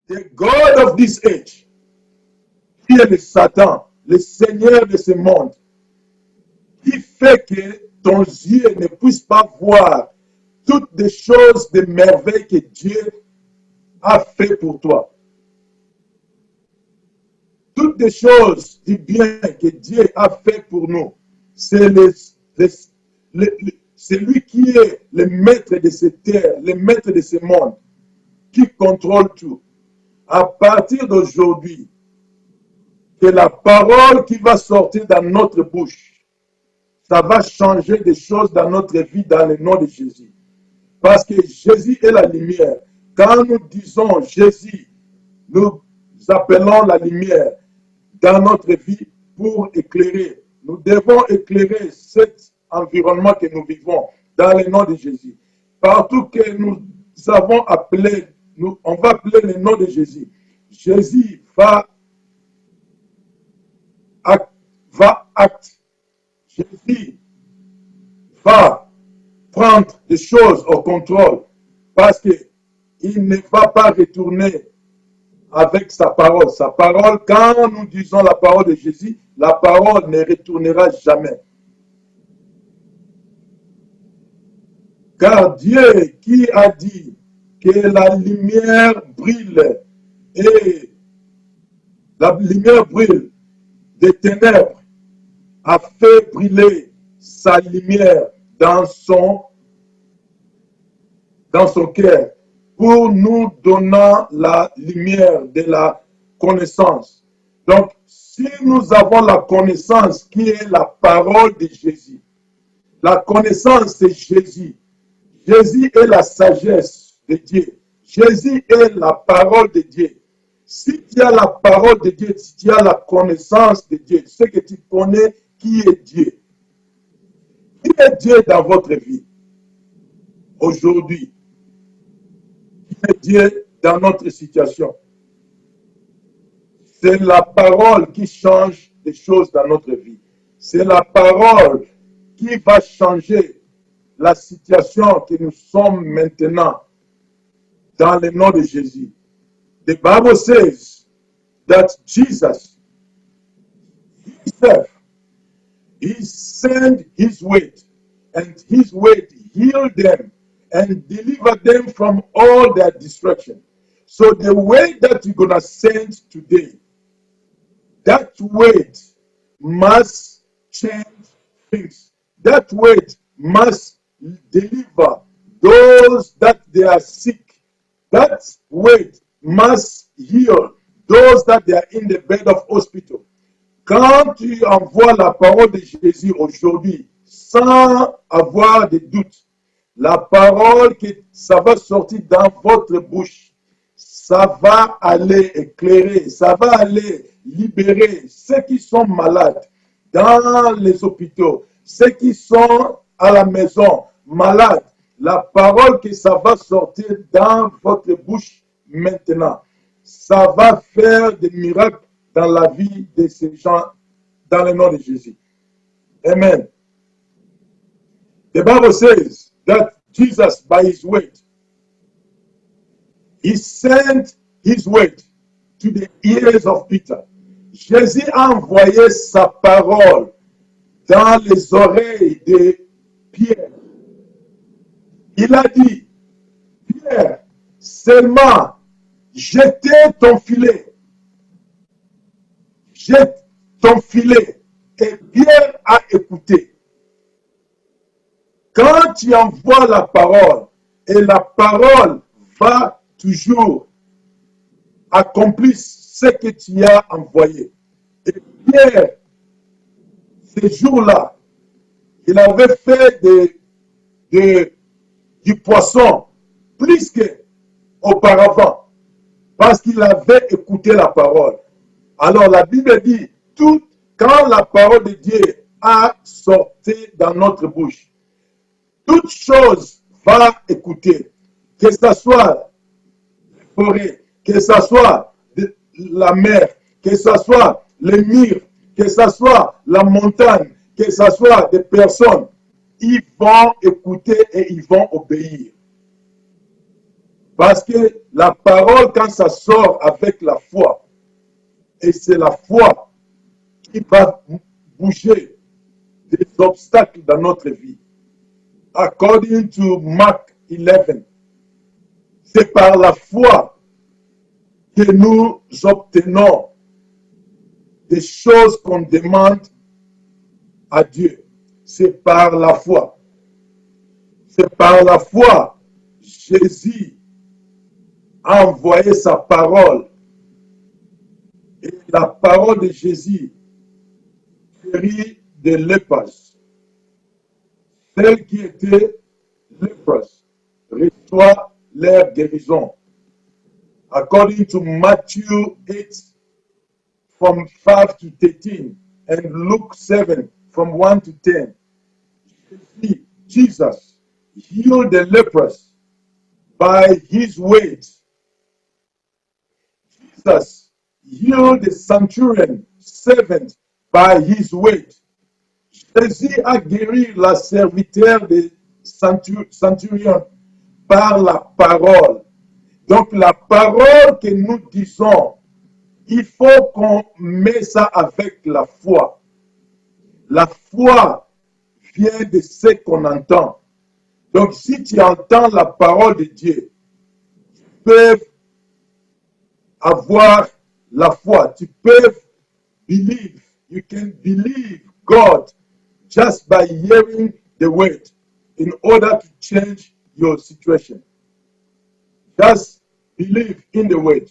the God of this age, qui est le Satan, le Seigneur de ce monde, qui fait que ton yeux ne puisse pas voir toutes les choses de merveilles que Dieu a fait pour toi. Toutes les choses du bien que Dieu a fait pour nous. C'est lui qui est le maître de cette terre, le maître de ce monde, qui contrôle tout. À partir d'aujourd'hui, que la parole qui va sortir dans notre bouche, ça va changer des choses dans notre vie dans le nom de Jésus. Parce que Jésus est la lumière. Quand nous disons Jésus, nous appelons la lumière dans notre vie pour éclairer. Nous devons éclairer cet environnement que nous vivons dans le nom de Jésus. Partout que nous avons appelé, on va appeler le nom de Jésus. Jésus va Jésus va prendre les choses au contrôle parce qu'il ne va pas retourner avec sa parole. Sa parole, quand nous disons la parole de Jésus, la parole ne retournera jamais. Car Dieu qui a dit que la lumière brille et la lumière brille des ténèbres a fait briller sa lumière dans son cœur pour nous donner la lumière de la connaissance. Donc, si nous avons la connaissance qui est la parole de Jésus, la connaissance c'est Jésus. Jésus est la sagesse de Dieu. Jésus est la parole de Dieu. Si tu as la parole de Dieu, si tu as la connaissance de Dieu, c'est que tu connais qui est Dieu. Qui est Dieu dans votre vie aujourd'hui? Qui est Dieu dans notre situation? C'est la parole qui change les choses dans notre vie. C'est la parole qui va changer la situation que nous sommes maintenant dans le nom de Jésus. The Bible says that Jesus himself, he sent his word, and his word healed them and delivered them from all their destruction. So the word that you're going to send today, that word must change things. That word must deliver those that they are sick. That word must heal those that they are in the bed of hospital. Quand tu envoies la parole de Jésus aujourd'hui, sans avoir de doute, la parole que ça va sortir dans votre bouche, ça va aller éclairer, ça va aller libérer ceux qui sont malades dans les hôpitaux, ceux qui sont à la maison malades. La parole que ça va sortir dans votre bouche maintenant, ça va faire des miracles dans la vie de ces gens dans le nom de Jésus. Amen. The Bible says that Jesus, by his word, he sent his word to the ears of Peter. Jésus a envoyé sa parole dans les oreilles de Pierre. Il a dit, Pierre, seulement jetez ton filet. Jette ton filet. Et Pierre a écouté. Quand tu envoies la parole, et la parole va toujours accomplir ce que tu as envoyé. Et Pierre, ce jour-là, il avait fait du poisson plus qu'auparavant, parce qu'il avait écouté la parole. Alors la Bible dit, quand la parole de Dieu a sorti dans notre bouche, toute chose va écouter, que ce soit la forêt, que ce soit la mer, que ce soit les murs, que ce soit la montagne, que ce soit des personnes, ils vont écouter et ils vont obéir. Parce que la parole, quand ça sort avec la foi, et c'est la foi qui va bouger des obstacles dans notre vie. According to Mark 11, c'est par la foi que nous obtenons des choses qu'on demande à Dieu. C'est par la foi. C'est par la foi. Jésus a envoyé sa parole. Et la parole de Jésus guérit des lepers. Celles qui étaient lepers reçoivent leur guérison. According to Matthew 8, from 5 to 13, and Luke 7, from 1 to 10, Jesus healed the lepers by his words. Jesus healed the centurion servant by his word. Jésus a guéri la serviteur de centurion par la parole. Donc la parole que nous disons, il faut qu'on mette ça avec la foi. La foi vient de ce qu'on entend. Donc si tu entends la parole de Dieu, tu peux avoir la foi. Tu peux believe. You can believe God just by hearing the word in order to change your situation. Just believe in the word.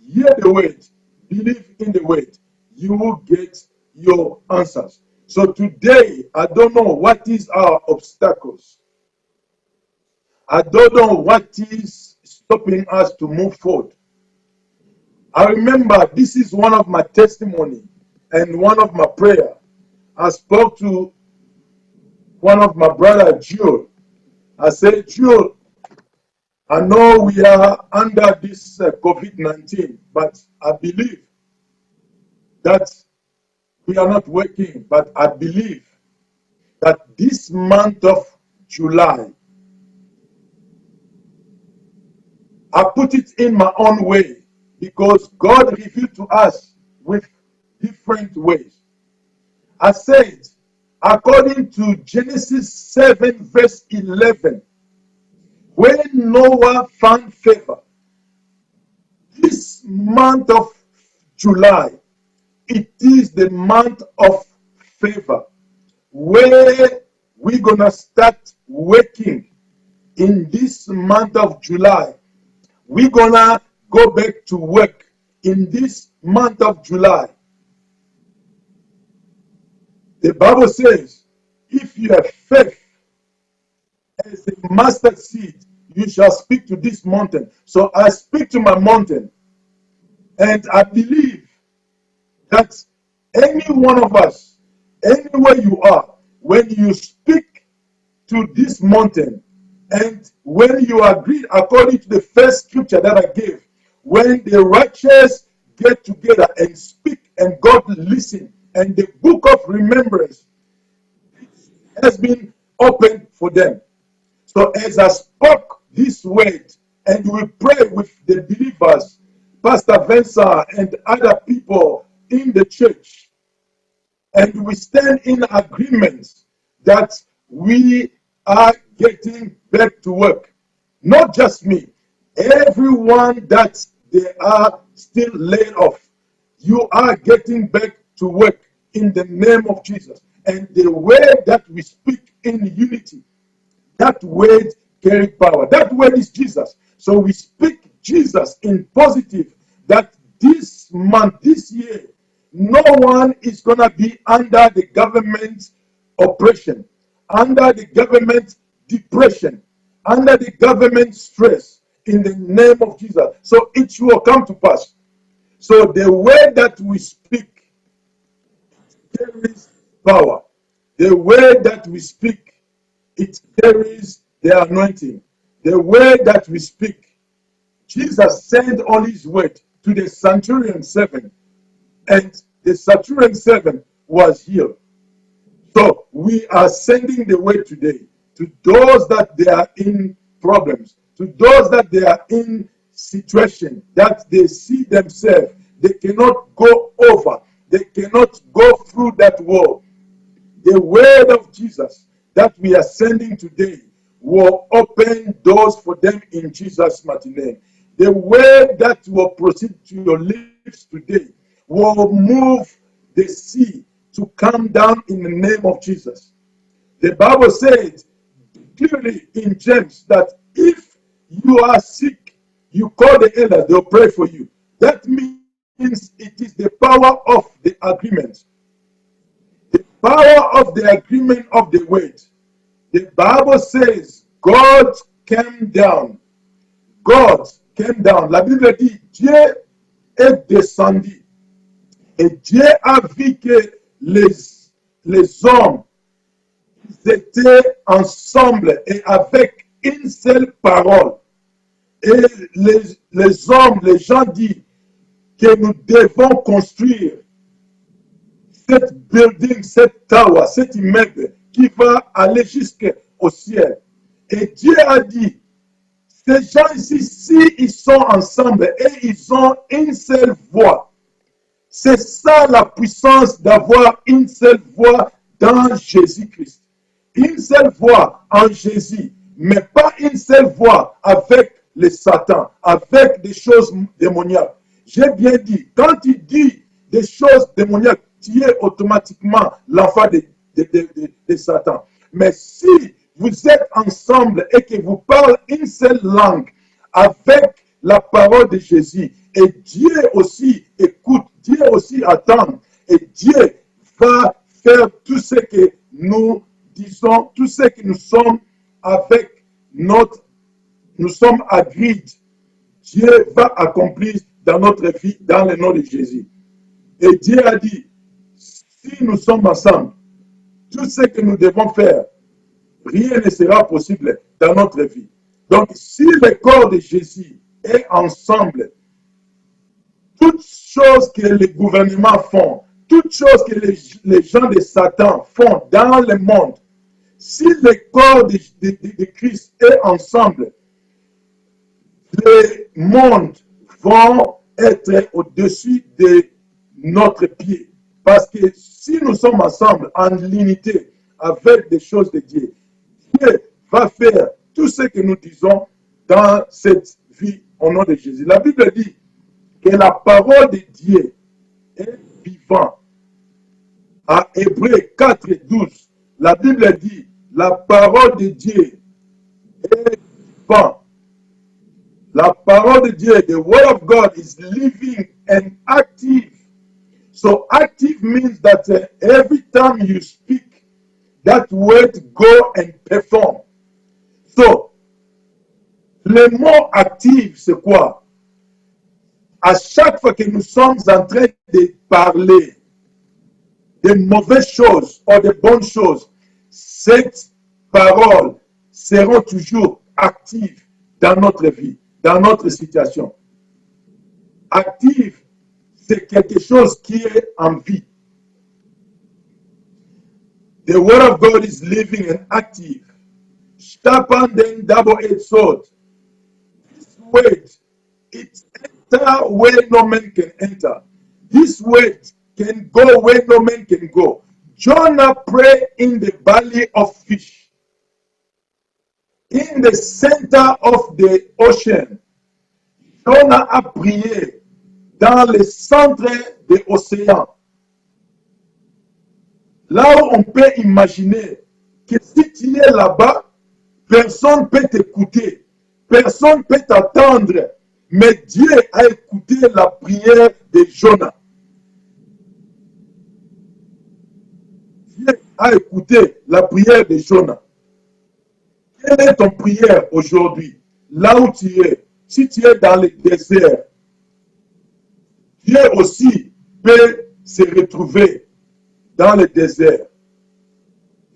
Hear the word. Believe in the word. You will get your answers. So today, I don't know what is our obstacles. I don't know what is stopping us to move forward. I remember this is one of my testimony and one of my prayer. I spoke to one of my brother, Jules. I said, Jules, I know we are under this COVID-19, but I believe that we are not working, but I believe that this month of July, I put it in my own way because God revealed to us with different ways. I said, according to Genesis 7 verse 11, when Noah found favor, this month of July, it is the month of favor where we're gonna start working in this month of July. We're gonna go back to work in this month of July. The Bible says, if you have faith as a mustard seed, you shall speak to this mountain. So I speak to my mountain, and I believe that any one of us, anywhere you are, when you speak to this mountain, and when you agree according to the first scripture that I gave, when the righteous get together and speak and God listen, and the book of remembrance has been opened for them. So as I spoke this word, and we pray with the believers, Pastor Vincent and other people in the church, and we stand in agreement that we are getting back to work. Not just me, everyone that they are still laid off, you are getting back to work in the name of Jesus. And the way that we speak in unity, that word carries power. That word is Jesus. So we speak Jesus in positive, that this month, this year, no one is going to be under the government oppression, under the government depression, under the government stress, in the name of Jesus. So it will come to pass. So the way that we speak carries power. The way that we speak, it carries the anointing. The way that we speak, Jesus sent all his word to the centurion servant, and the centurion servant was healed. So we are sending the word today to those that they are in problems, to those that they are in situation that they see themselves, they cannot go over, they cannot go through that wall. The word of Jesus that we are sending today will open doors for them in Jesus' mighty name. The word that will proceed to your lips today will move the sea to come down in the name of Jesus. The Bible says clearly in James that if you are sick, you call the elder, they'll pray for you. That means it is the power of the agreement. The power of the agreement of the word. The Bible says God came down. God came down. La Bible dit Dieu est descendu. Et Dieu a vu que les hommes étaient ensemble et avec une seule parole. Et les hommes, les gens disent que nous devons construire cette building, cette tower, cet immeuble qui va aller jusqu'au ciel. Et Dieu a dit, ces gens ici, s'ils sont ensemble et ils ont une seule voix, c'est ça la puissance d'avoir une seule voix dans Jésus-Christ. Une seule voix en Jésus, mais pas une seule voix avec les Satan, avec des choses démoniaques. J'ai bien dit, quand tu dis des choses démoniaques, tu es automatiquement l'enfant de Satan. Mais si vous êtes ensemble et que vous parlez une seule langue avec la parole de Jésus, et Dieu aussi écoute, Dieu aussi attend, et Dieu va faire tout ce que nous disons, tout ce que nous sommes avec nous sommes agreed. Dieu va accomplir dans notre vie, dans le nom de Jésus. Et Dieu a dit, si nous sommes ensemble, tout ce que nous devons faire, rien ne sera possible dans notre vie. Donc, si le corps de Jésus est ensemble, toutes choses que les gouvernements font, toutes choses que les gens de Satan font dans le monde, si le corps de Christ est ensemble, les mondes vont être au-dessus de notre pied. Parce que si nous sommes ensemble en l'unité avec des choses de Dieu, Dieu va faire tout ce que nous disons dans cette vie au nom de Jésus. La Bible dit que la parole de Dieu est vivante. À Hébreux 4 et 12, la Bible dit la parole de Dieu est vivante. La parole de Dieu, the word of God is living and active. So active means that every time you speak, that word go and perform. So, le mot active, c'est quoi? À chaque fois que nous sommes en train de parler de mauvaises choses ou de bonnes choses, cette parole sera toujours active dans notre vie, dans notre situation. Active, c'est quelque chose qui est en vie. The word of God is living and active. Sharper than double-edged sword. This word, it enter where no man can enter. This word can go where no man can go. Jonah prayed in the belly of fish. In the center of the ocean. Jonah a prié dans le centre de l'océan. Là où on peut imaginer que si tu es là-bas, personne ne peut t'écouter, personne ne peut t'attendre, mais Dieu a écouté la prière de Jonah. Dieu a écouté la prière de Jonah. Quelle est ton prière aujourd'hui? Là où tu es, si tu es dans le désert, Dieu aussi peut se retrouver dans le désert.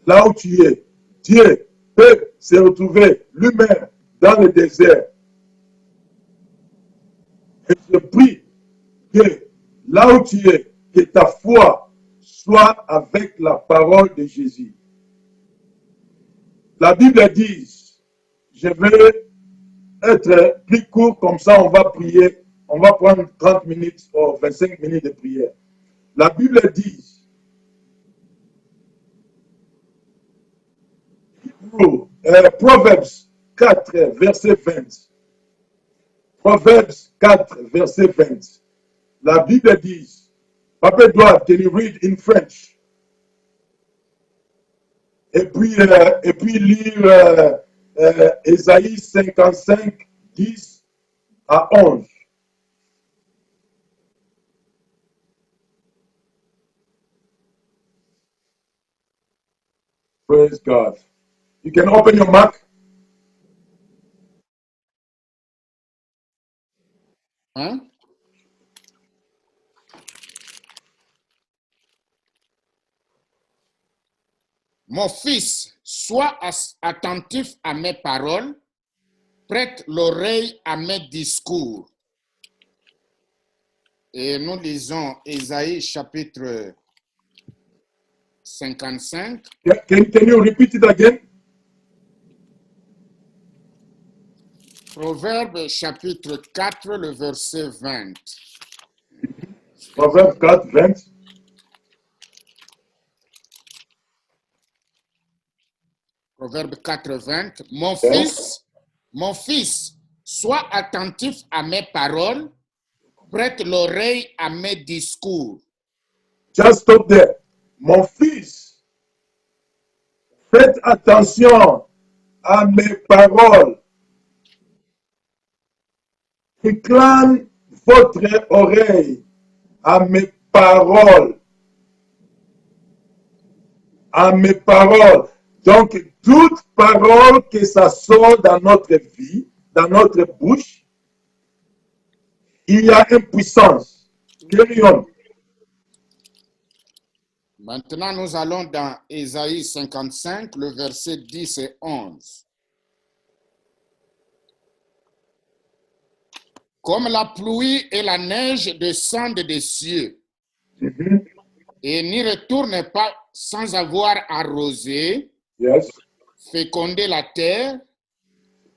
Là où tu es, Dieu peut se retrouver lui-même dans le désert. Et je prie que là où tu es, que ta foi soit avec la parole de Jésus. La Bible dit, je vais être plus court, comme ça on va prier. On va prendre 30 minutes ou 25 minutes de prière. La Bible dit, Proverbs 4, verset 20. Proverbs 4, verset 20. La Bible dit, Papa Edouard, can you read in French? Et puis lire Ésaïe 55, 10 à 11. Praise God. You can open your mouth. Hein? Mon fils, sois attentif à mes paroles, prête l'oreille à mes discours. Et nous lisons Ésaïe chapitre 55. Can you repeat it again? Proverbe chapitre 4, le verset 20. Proverbe 4, 20. Proverbe 4, 20. Yes. Mon fils, sois attentif à mes paroles, prête l'oreille à mes discours. Just stop there. Mon fils, faites attention à mes paroles. Incline votre oreille à mes paroles. À mes paroles. Donc, toute parole que ça sort dans notre vie, dans notre bouche, il y a une puissance. Carry on. Maintenant, nous allons dans Ésaïe 55, le verset 10 et 11. Comme la pluie et la neige descendent des cieux et n'y retournent pas sans avoir arrosé, Yes. fécondé la terre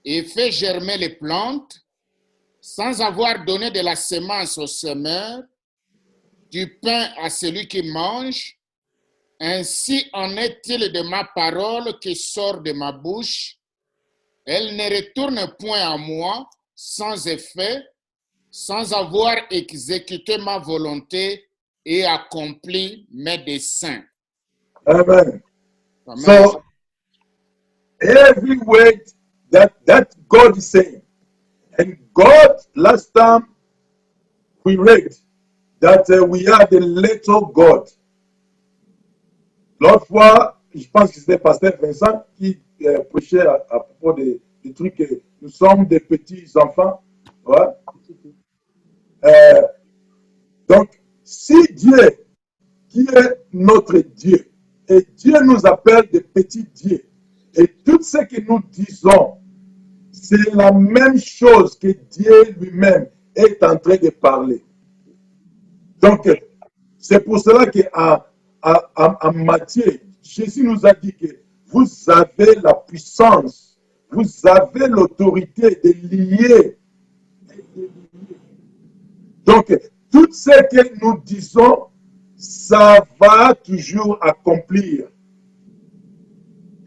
et fait germer les plantes, sans avoir donné de la semence au semeur, du pain à celui qui mange, ainsi en est-il de ma parole qui sort de ma bouche. Elle ne retourne point à moi sans effet, sans avoir exécuté ma volonté et accompli mes desseins. Amen. Amen. So, every word that God is saying, and God, last time we read that we are the little God. L'autre fois, je pense que c'était Pasteur Vincent qui prêchait à propos des trucs que nous sommes des petits enfants. Ouais. Donc, si Dieu, qui est notre Dieu, et Dieu nous appelle des petits dieux, et tout ce que nous disons, c'est la même chose que Dieu lui-même est en train de parler. Donc, c'est pour cela qu'en Matthieu, Jésus nous a dit que vous avez la puissance, vous avez l'autorité de lier. Donc, tout ce que nous disons, ça va toujours accomplir.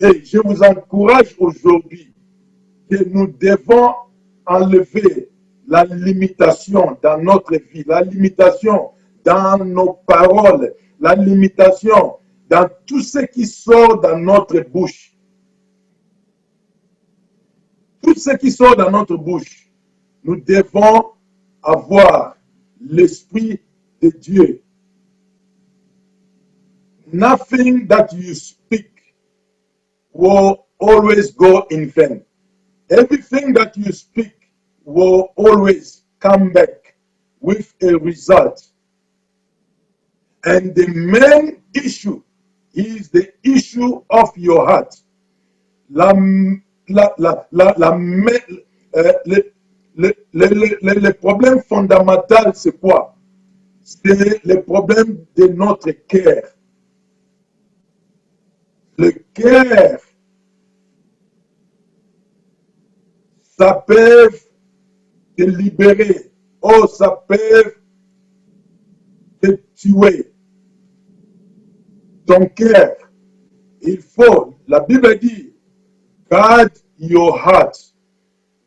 Et je vous encourage aujourd'hui que nous devons enlever la limitation dans notre vie, la limitation dans nos paroles, la limitation dans tout ce qui sort dans notre bouche. Tout ce qui sort dans notre bouche, nous devons avoir l'Esprit de Dieu. Nothing that you speak will always go in vain. Everything that you speak will always come back with a result. And the main issue is the issue of your heart. Le problème fondamental, c'est quoi? C'est le problème de notre cœur. Le cœur ça peut te libérer, oh, ça peut te tuer. Ton cœur, il faut, la Bible dit, guard your heart.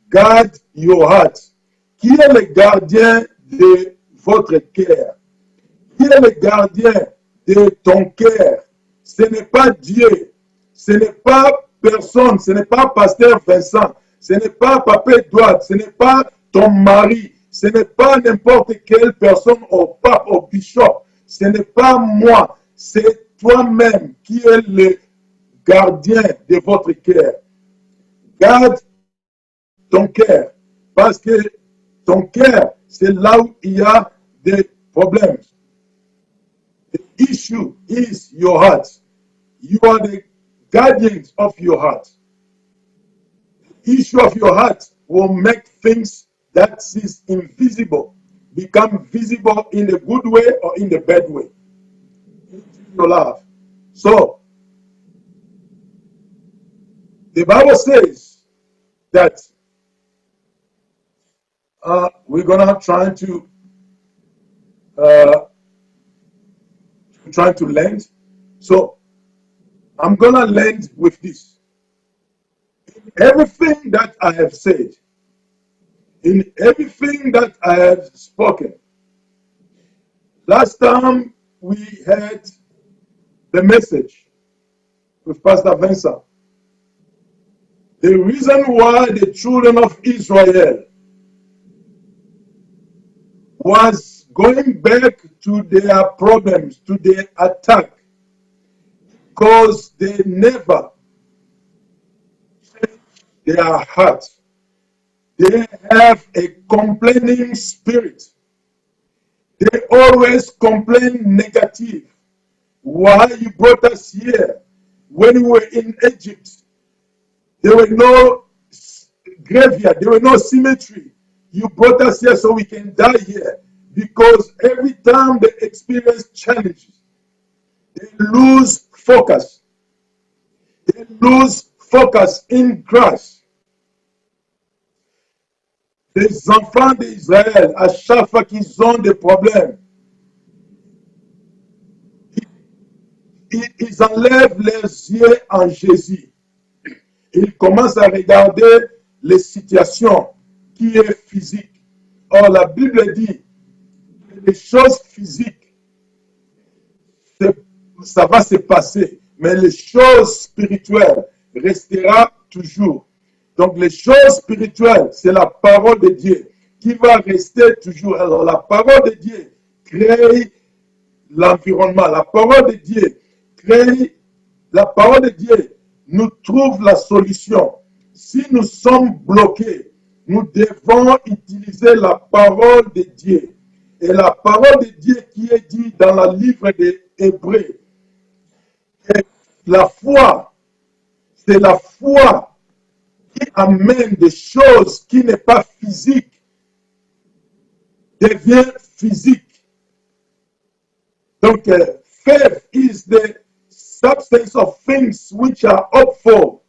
Guard your heart. Qui est le gardien de votre cœur? Qui est le gardien de ton cœur? Ce n'est pas Dieu, ce n'est pas personne, ce n'est pas Pasteur Vincent, ce n'est pas Papa Edouard, ce n'est pas ton mari, ce n'est pas n'importe quelle personne au pape, au bishop, ce n'est pas moi, c'est toi-même qui es le gardien de votre cœur. Garde ton cœur, parce que ton cœur, c'est là où il y a des problèmes. The issue is your heart. You are the guardians of your heart. The issue of your heart will make things that is invisible become visible in a good way or in a bad way. Your life. So, the Bible says that we're gonna try to land. So I'm gonna land with this. Everything that I have said, in everything that I have spoken, last time we had the message with Pastor Vincent. The reason why the children of Israel was going back to their problems, to their attack, because they never changed their heart. They have a complaining spirit. They always complain negative. Why you brought us here? When we were in Egypt, there were no graveyard, there were no cemetery. You brought us here so we can die here. Because every time they experience challenges, they lose focus. They lose focus in Christ. Les enfants d'Israël, à chaque fois qu'ils ont des problèmes, ils enlèvent les yeux en Jésus. Ils commencent à regarder les situations qui est physique. Or, la Bible dit que les choses physiques, ça va se passer, mais les choses spirituelles resteront toujours. Donc, les choses spirituelles, c'est la parole de Dieu qui va rester toujours. Alors, la parole de Dieu crée l'environnement. La parole de Dieu crée, la parole de Dieu nous trouve la solution. Si nous sommes bloqués, nous devons utiliser la parole de Dieu. Et la parole de Dieu qui est dit dans le livre des Hébreux, la foi, c'est la foi qui amène des choses qui n'est pas physique, devient physique. Donc, faith is the substance of things which are hopeful,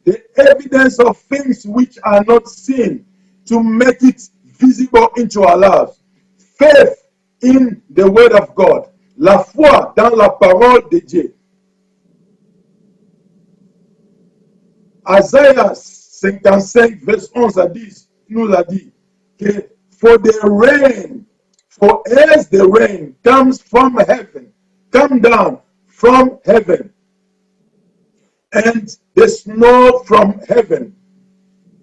the evidence of things which are not seen, to make it visible into our lives. Faith in the word of God. La foi dans la parole de Dieu. Isaiah 55, verse 11 à 10, nous a dit que for the rain, for as the rain comes from heaven, come down from heaven, and the snow from heaven,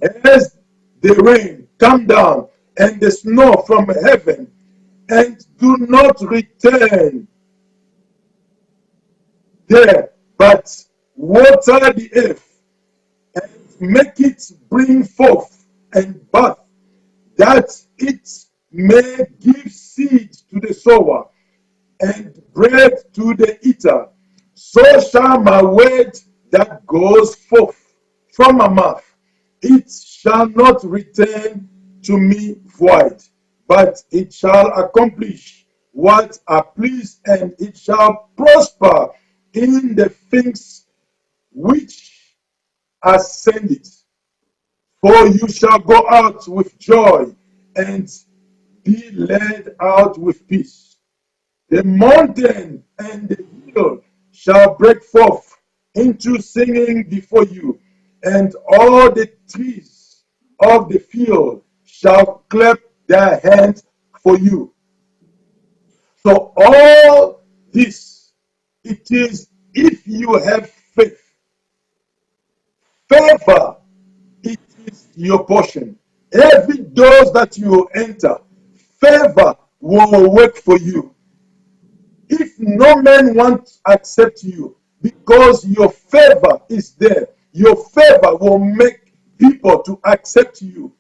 as the rain come down and the snow from heaven, and do not return there, but water the earth, and make it bring forth and bud, that it may give seed to the sower and bread to the eater. So shall my word that goes forth from my mouth. It shall not return to me void, but it shall accomplish what I please, and it shall prosper in the things which I send it. For you shall go out with joy and be led out with peace. The mountain and the hill shall break forth into singing before you, and all the trees of the field shall clap their hands for you. So all this, it is if you have faith. Favor, it is your portion. Every door that you enter, favor will work for you. If no man wants to accept you, because your favor is there, your favor will make people to accept you.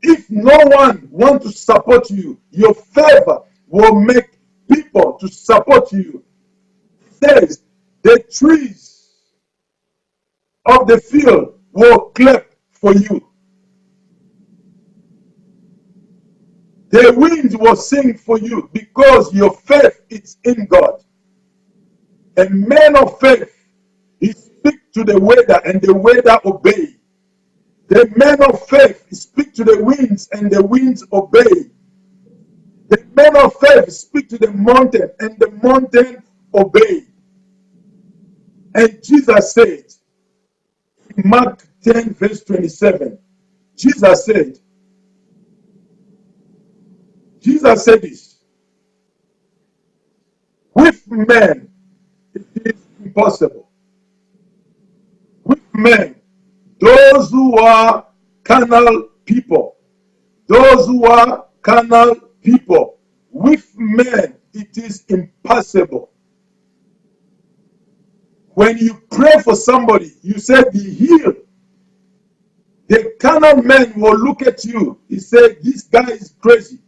If no one wants to support you, your favor will make people to support you. It says the trees of the field will clap for you. The wind will sing for you because your faith is in God. A man of faith, he speaks to the weather and the weather obey. The man of faith speak to the winds and the winds obey. The man of faith speak to the mountain and the mountain obey. And Jesus said, in Mark 10 verse 27, Jesus said this, with men it is impossible. With men, those who are carnal people, with men it is impossible. When you pray for somebody, you say, be healed. The carnal man will look at you. He said, this guy is crazy.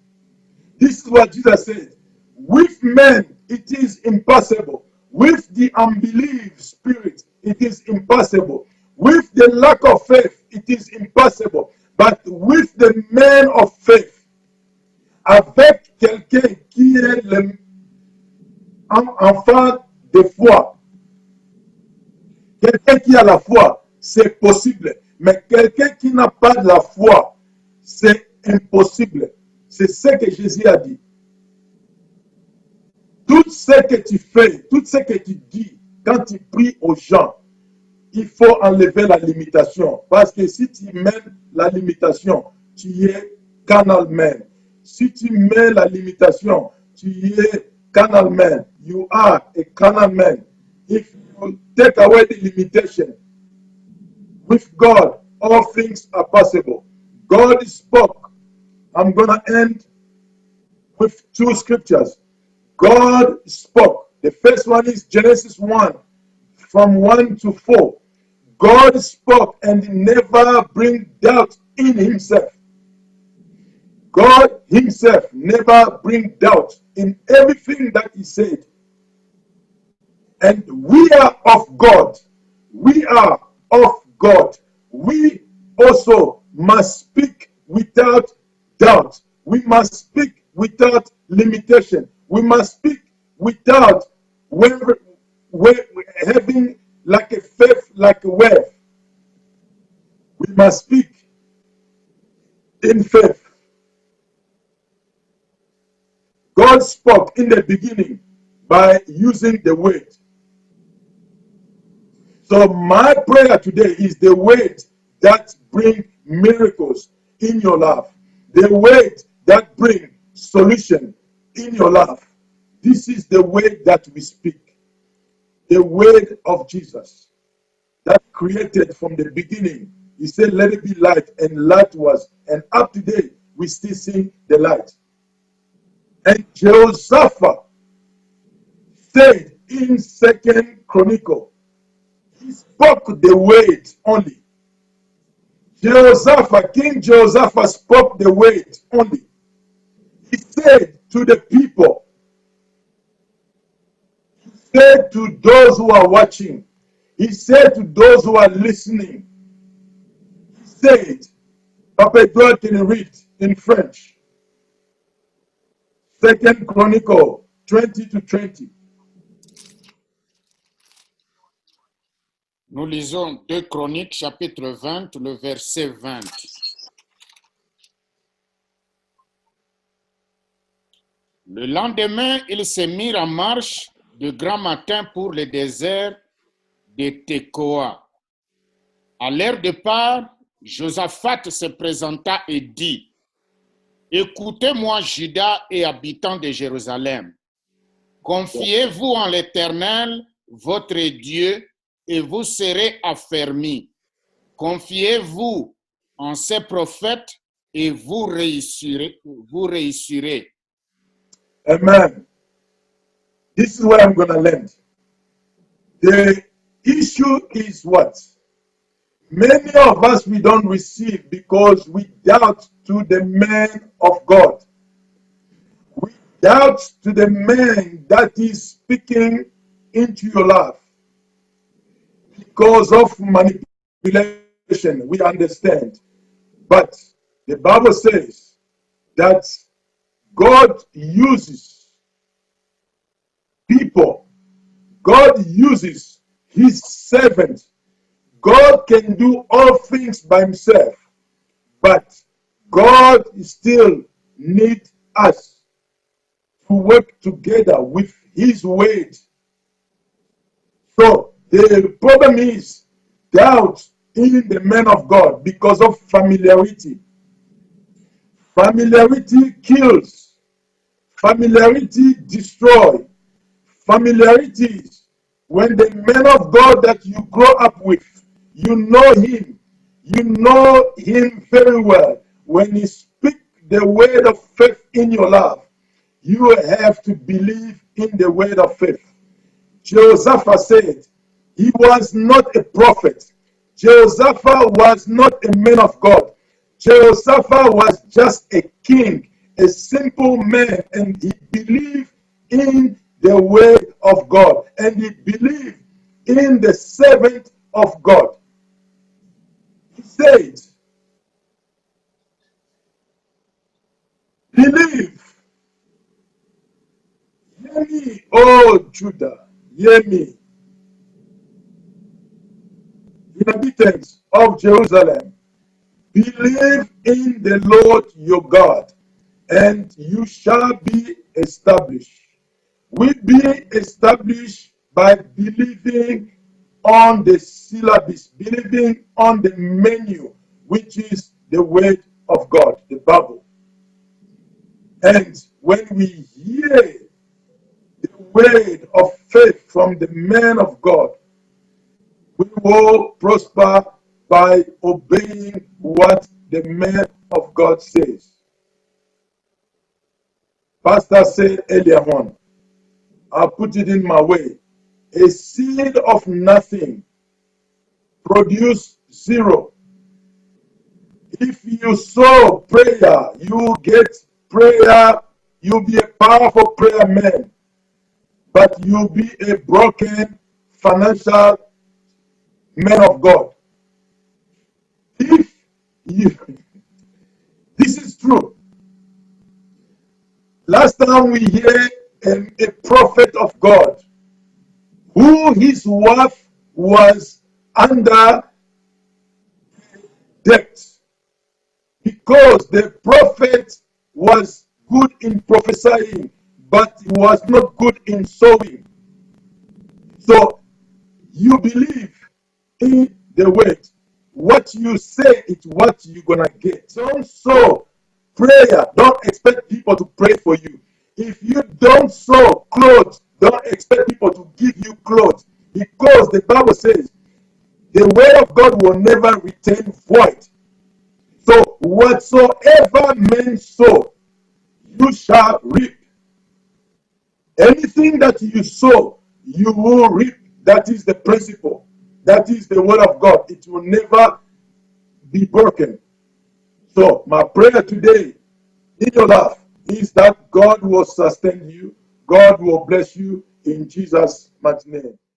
This is what Jesus said. With men, it is impossible. With the unbelief spirit, it is impossible. With the lack of faith, it is impossible. But with the man of faith, avec quelqu'un qui est enfant de foi, quelqu'un qui a la foi, c'est possible. Mais quelqu'un qui n'a pas de la foi, c'est impossible. C'est ce que Jésus a dit. Tout ce que tu fais, tout ce que tu dis, quand tu pries aux gens, il faut enlever la limitation. Parce que si tu mets la limitation, tu es carnal man. Si tu mets la limitation, tu es carnal man. You are a carnal man. If you take away the limitation, with God, all things are possible. God spoke. I'm going to end with two scriptures. God spoke. The first one is Genesis 1, from 1 to 4. God spoke and never bring doubt in himself. God himself never bring doubt in everything that he said. And we are of God. We are of God. We also must speak without doubt. We must speak without limitation. We must speak without having like a faith, like a wave. We must speak in faith. God spoke in the beginning by using the word. So my prayer today is the word that brings miracles in your life. The word that brings solution in your life. This is the word that we speak. The word of Jesus that created from the beginning. He said, let it be light, and light was. And up to date, we still see the light. And Jehoshaphat said in 2 Chronicle, he spoke the word only. King Jehoshaphat spoke the word only. He said to the people, he said to those who are watching, he said to those who are listening, he said, Papa Edouard can read in French. 2 Chronicle 20 to 20. Nous lisons 2 Chroniques, chapitre 20, le verset 20. Le lendemain, ils se mirent en marche de grand matin pour le désert de Tekoa. À leur départ, Josaphat se présenta et dit, « Écoutez-moi, Juda et habitants de Jérusalem. Confiez-vous en l'Éternel, votre Dieu, et vous serez affermis. Confiez-vous en ses prophètes et vous réussirez. Amen. This is where I'm going to land. The issue is what? Many of us, we don't receive because we doubt to the man of God. We doubt to the man that is speaking into your life. Because of manipulation, we understand. But the Bible says that God uses people. God uses his servants. God can do all things by himself, but God still needs us to work together with his word. So the problem is doubt in the man of God because of familiarity. Familiarity kills. Familiarity destroys. Familiarity is when the man of God that you grow up with, you know him very well. When he speaks the word of faith in your life, you have to believe in the word of faith. Jehoshaphat said he was not a prophet. Jehoshaphat was not a man of God. Jehoshaphat was just a king, a simple man, and he believed in the word of God, and he believed in the servant of God. He said, believe. Hear me, O Judah, hear me, inhabitants of Jerusalem. Believe in the Lord your God, and you shall be established. We be established by believing on the syllabus, believing on the menu, which is the word of God, the Bible. And when we hear the word of faith from the man of God, we will prosper by obeying what the man of God says. Pastor said earlier on, I'll put it in my way. A seed of nothing produce zero. If you sow prayer, you get prayer, you'll be a powerful prayer man, but you'll be a broken financial man of God. If you, this is true. Last time we hear a prophet of God who his wife was under debt because the prophet was good in prophesying, but he was not good in sowing. So you believe in the word. What you say is what you're gonna get. Don't sow prayer. Don't expect people to pray for you. If you don't sow clothes, don't expect people to give you clothes, because the Bible says the word of God will never return void. So whatsoever men sow, you shall reap. Anything that you sow, you will reap. That is the principle. That is the word of God. It will never be broken. So my prayer today in your life is that God will sustain you. God will bless you in Jesus' mighty name.